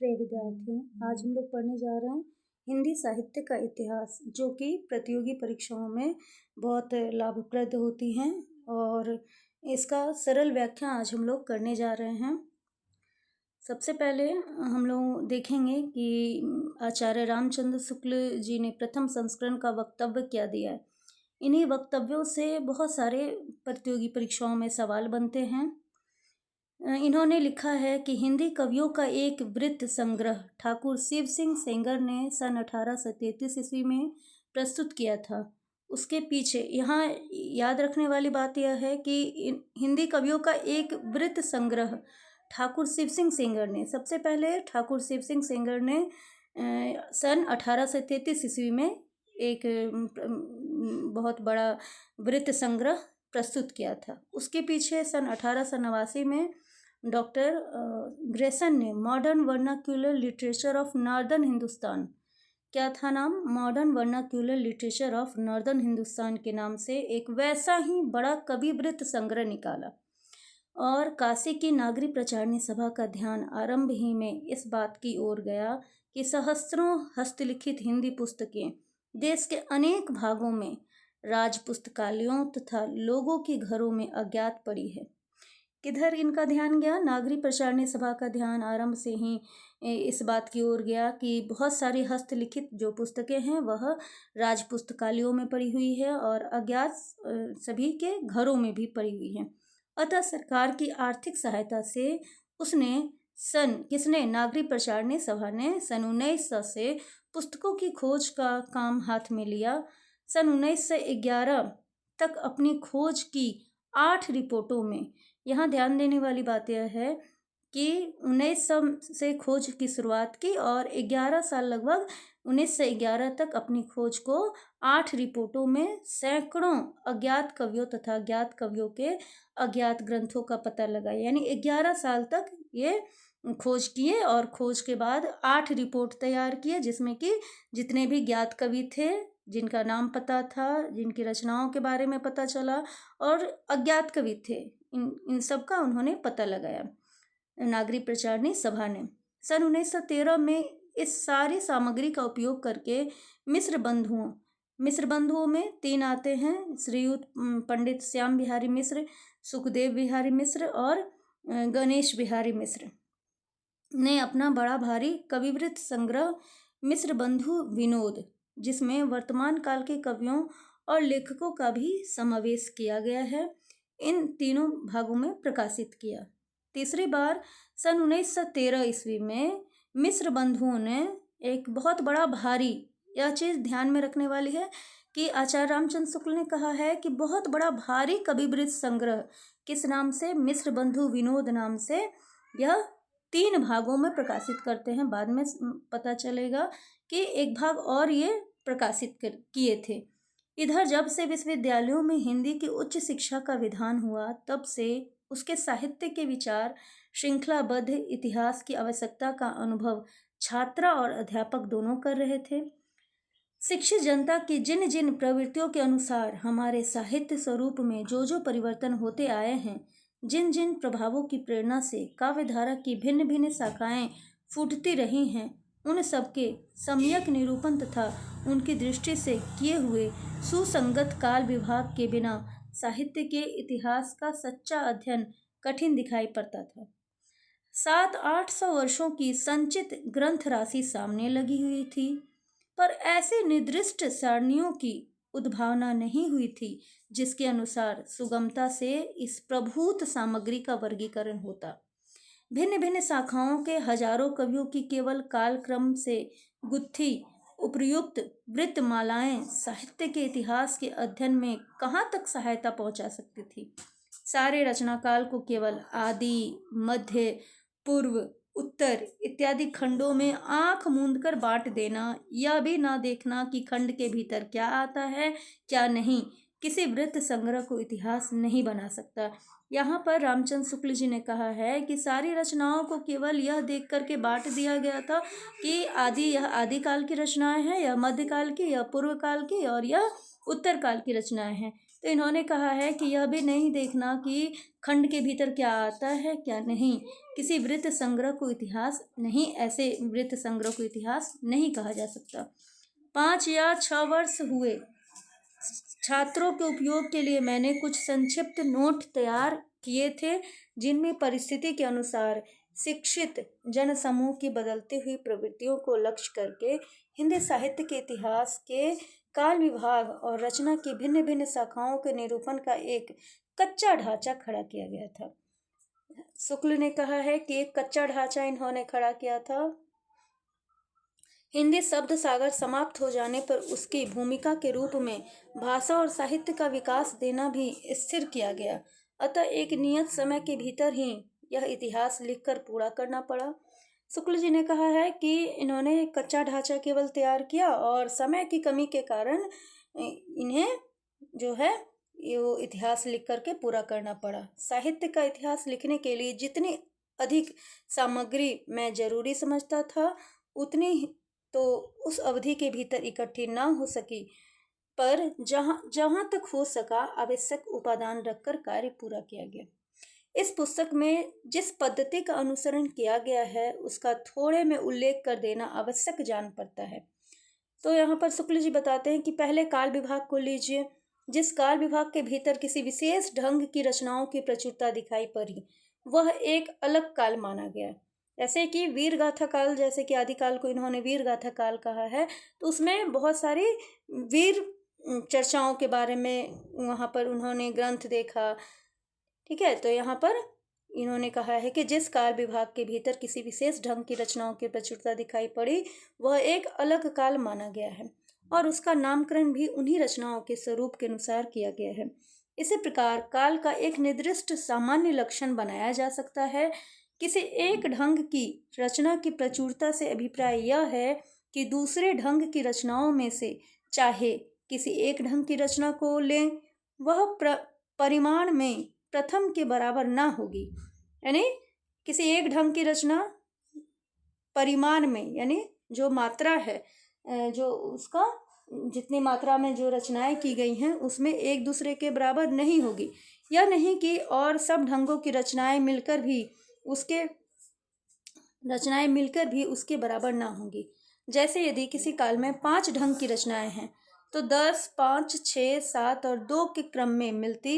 प्रिय विद्यार्थियों, आज हम लोग पढ़ने जा रहे हैं हिंदी साहित्य का इतिहास, जो कि प्रतियोगी परीक्षाओं में बहुत लाभप्रद होती हैं। और इसका सरल व्याख्या आज हम लोग करने जा रहे हैं। सबसे पहले हम लोग देखेंगे कि आचार्य रामचंद्र शुक्ल जी ने प्रथम संस्करण का वक्तव्य क्या दिया है। इन्हीं वक्तव्यों से बहुत सारे प्रतियोगी परीक्षाओं में सवाल बनते हैं। इन्होंने लिखा है कि हिंदी कवियों का एक वृत्त संग्रह ठाकुर शिव सिंह सेंगर ने सन 1833 ईस्वी में प्रस्तुत किया था। उसके पीछे यहाँ याद रखने वाली बात यह है कि हिंदी कवियों का एक वृत्त संग्रह ठाकुर शिव सिंह सेंगर ने, सबसे पहले ठाकुर शिव सिंह सेंगर ने सन 1833 ईस्वी में एक बहुत बड़ा वृत्त संग्रह प्रस्तुत किया था। उसके पीछे सन 1889 में डॉक्टर ग्रेसन ने modern vernacular literature of northern Hindustan, क्या था नाम, modern vernacular literature of northern Hindustan के नाम से एक वैसा ही बड़ा कवि वृत्त संग्रह निकाला। और काशी की नागरी प्रचारणी सभा का ध्यान आरंभ ही में इस बात की ओर गया कि सहस्त्रों हस्तलिखित हिंदी पुस्तकें देश के अनेक भागों में राज पुस्तकालयों तथा लोगों के घरों में अज्ञात पड़ी है। किधर इनका ध्यान गया? नागरी प्रचारणी सभा का ध्यान आरंभ से ही इस बात की ओर गया कि बहुत सारी हस्तलिखित जो पुस्तकें हैं वह राज पुस्तकालयों में पड़ी हुई है और अज्ञात सभी के घरों में भी पड़ी हुई हैं। अतः सरकार की आर्थिक सहायता से उसने नागरी प्रचारणी सभा ने सन 1900 से पुस्तकों की खोज का काम हाथ में लिया। सन 1911 तक अपनी खोज की 8 रिपोर्टों में, यहाँ ध्यान देने वाली बात यह है कि 1900 से खोज की शुरुआत की और 11 साल लगभग 1911 तक अपनी खोज को 8 रिपोर्टों में सैकड़ों अज्ञात कवियों तथा ज्ञात कवियों के अज्ञात ग्रंथों का पता लगाया। यानी 11 साल तक ये खोज किए और खोज के बाद 8 रिपोर्ट तैयार किए, जिसमें कि जितने भी ज्ञात कवि थे, जिनका नाम पता था, जिनकी रचनाओं के बारे में पता चला, और अज्ञात कवि थे, इन सब का उन्होंने पता लगाया नागरी प्रचारणी सभा ने। सन 1913 में इस सारी सामग्री का उपयोग करके मिश्र बंधुओं में 3 आते हैं, श्रीयुत पंडित श्याम बिहारी मिश्र, सुखदेव बिहारी मिश्र और गणेश बिहारी मिश्र ने अपना बड़ा भारी कविवृत्त संग्रह मिश्र बंधु विनोद, जिसमें वर्तमान काल के कवियों और लेखकों का भी समावेश किया गया है, इन तीनों भागों में प्रकाशित किया। तीसरी बार सन 1913 ईस्वी में मिश्र बंधुओं ने एक बहुत बड़ा भारी, यह चीज़ ध्यान में रखने वाली है कि आचार्य रामचंद्र शुक्ल ने कहा है कि बहुत बड़ा भारी कविवृत्त संग्रह किस नाम से, मिश्र बंधु विनोद नाम से, यह 3 भागों में प्रकाशित करते हैं। बाद में पता चलेगा कि एक भाग और ये प्रकाशित किए थे। इधर जब से विश्वविद्यालयों में हिंदी की उच्च शिक्षा का विधान हुआ, तब से उसके साहित्य के विचार श्रृंखलाबद्ध इतिहास की आवश्यकता का अनुभव छात्रा और अध्यापक दोनों कर रहे थे। शिक्षित जनता की जिन जिन प्रवृत्तियों के अनुसार हमारे साहित्य स्वरूप में जो जो परिवर्तन होते आए हैं, जिन जिन प्रभावों की प्रेरणा से काव्यधारा की भिन्न भिन्न शाखाएं फूटती रही हैं, उन सबके सम्यक निरूपण तथा उनकी दृष्टि से किए हुए सुसंगत काल विभाग के बिना साहित्य के इतिहास का सच्चा अध्ययन कठिन दिखाई पड़ता था। 700-800 वर्षों की संचित ग्रंथ राशि सामने लगी हुई थी, पर ऐसी निर्दिष्ट सारणियों की उद्भावना नहीं हुई थी जिसके अनुसार सुगमता से इस प्रभूत सामग्री का वर्गीकरण होता। भिन्न भिन्न शाखाओं के हजारों कवियों की केवल कालक्रम से गुत्थी उपर्युक्त वृत्तमालाएं साहित्य के इतिहास के अध्ययन में कहाँ तक सहायता पहुंचा सकती थी। सारे रचना काल को केवल आदि, मध्य, पूर्व, उत्तर इत्यादि खंडों में आंख मूंदकर बांट देना, यह भी ना देखना कि खंड के भीतर क्या आता है क्या नहीं, किसी वृत्त संग्रह को इतिहास नहीं बना सकता। यहाँ पर रामचंद्र शुक्ल जी ने कहा है कि सारी रचनाओं को केवल यह देख करके बांट दिया गया था कि यह आदिकाल की रचनाएं हैं, यह मध्यकाल की, यह पूर्व काल की और यह उत्तर काल की रचनाएं हैं। तो इन्होंने कहा है कि यह भी नहीं देखना कि खंड के भीतर क्या आता है क्या नहीं, किसी वृत्त संग्रह को इतिहास नहीं, ऐसे वृत्त संग्रह को इतिहास नहीं कहा जा सकता। 5 या 6 वर्ष हुए छात्रों के उपयोग के लिए मैंने कुछ संक्षिप्त नोट तैयार किए थे, जिनमें परिस्थिति के अनुसार शिक्षित जनसमूह की बदलती हुई प्रवृत्तियों को लक्ष्य करके हिंदी साहित्य के इतिहास के काल विभाग और रचना की भिन्न भिन्न शाखाओं के निरूपण का एक कच्चा ढांचा खड़ा किया गया था। शुक्ल ने कहा है कि एक कच्चा ढांचा इन्होंने खड़ा किया था। हिंदी शब्द सागर समाप्त हो जाने पर उसकी भूमिका के रूप में भाषा और साहित्य का विकास देना भी स्थिर किया गया। अतः एक नियत समय के भीतर ही यह इतिहास लिखकर पूरा करना पड़ा। शुक्ल जी ने कहा है कि इन्होंने कच्चा ढांचा केवल तैयार किया और समय की कमी के कारण इन्हें जो है ये इतिहास लिख करके पूरा करना पड़ा। साहित्य का इतिहास लिखने के लिए जितनी अधिक सामग्री मैं जरूरी समझता था, उतनी तो उस अवधि के भीतर इकट्ठी ना हो सकी, पर जहाँ तक हो सका आवश्यक उपादान रखकर कार्य पूरा किया गया। इस पुस्तक में जिस पद्धति का अनुसरण किया गया है उसका थोड़े में उल्लेख कर देना आवश्यक जान पड़ता है। तो यहाँ पर शुक्ल जी बताते हैं कि पहले काल विभाग को लीजिए। जिस काल विभाग के भीतर किसी विशेष ढंग की रचनाओं की प्रचुरता दिखाई पड़ी, वह एक अलग काल माना गया। जैसे कि वीर गाथा काल, जैसे कि आदिकाल को इन्होंने वीर गाथा काल कहा है, तो उसमें बहुत सारी वीर चर्चाओं के बारे में वहाँ पर उन्होंने ग्रंथ देखा। ठीक है, तो यहाँ पर इन्होंने कहा है कि जिस काल विभाग के भीतर किसी विशेष ढंग की रचनाओं की प्रचुरता दिखाई पड़ी, वह एक अलग काल माना गया है और उसका नामकरण भी उन्हीं रचनाओं के स्वरूप के अनुसार किया गया है। इसी प्रकार काल का एक निर्दिष्ट सामान्य लक्षण बनाया जा सकता है। किसी एक ढंग की रचना की प्रचुरता से अभिप्राय यह है कि दूसरे ढंग की रचनाओं में से चाहे किसी एक ढंग की रचना को लें, वह परिमाण में प्रथम के बराबर ना होगी। यानी किसी एक ढंग की रचना परिमाण में, यानी जो मात्रा है, जो उसका जितनी मात्रा में जो रचनाएं की गई हैं उसमें एक दूसरे के बराबर नहीं होगी। यह नहीं कि और सब ढंगों की रचनाएं मिलकर भी उसके बराबर ना होंगी। जैसे यदि किसी काल में 5 ढंग की रचनाएं हैं तो 10, 5, 6, 7 और 2 के क्रम में मिलती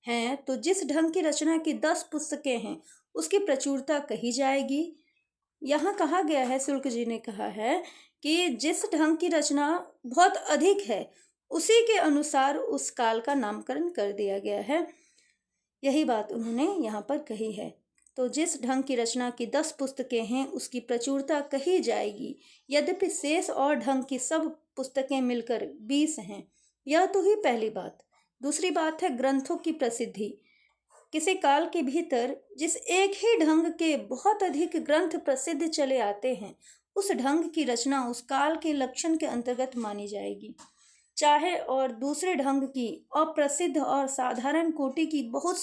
हैं, तो जिस ढंग की रचना की 10 पुस्तकें हैं उसकी प्रचुरता कही जाएगी। यहाँ कहा गया है, शुक्ल जी ने कहा है कि जिस ढंग की रचना बहुत अधिक है उसी के अनुसार उस काल का नामकरण कर दिया गया है। यही बात उन्होंने यहाँ पर कही है। तो जिस ढंग की रचना की 10 पुस्तकें हैं उसकी प्रचुरता कही जाएगी, यद्यपि शेष और ढंग की सब पुस्तकें मिलकर 20 हैं। यह तो ही पहली बात। दूसरी बात है ग्रंथों की प्रसिद्धि। किसी काल के भीतर जिस एक ही ढंग के बहुत अधिक ग्रंथ प्रसिद्ध चले आते हैं, उस ढंग की रचना उस काल के लक्षण के अंतर्गत मानी जाएगी। चाहे और दूसरे ढंग की अप्रसिद्ध और साधारण कोटि की बहुत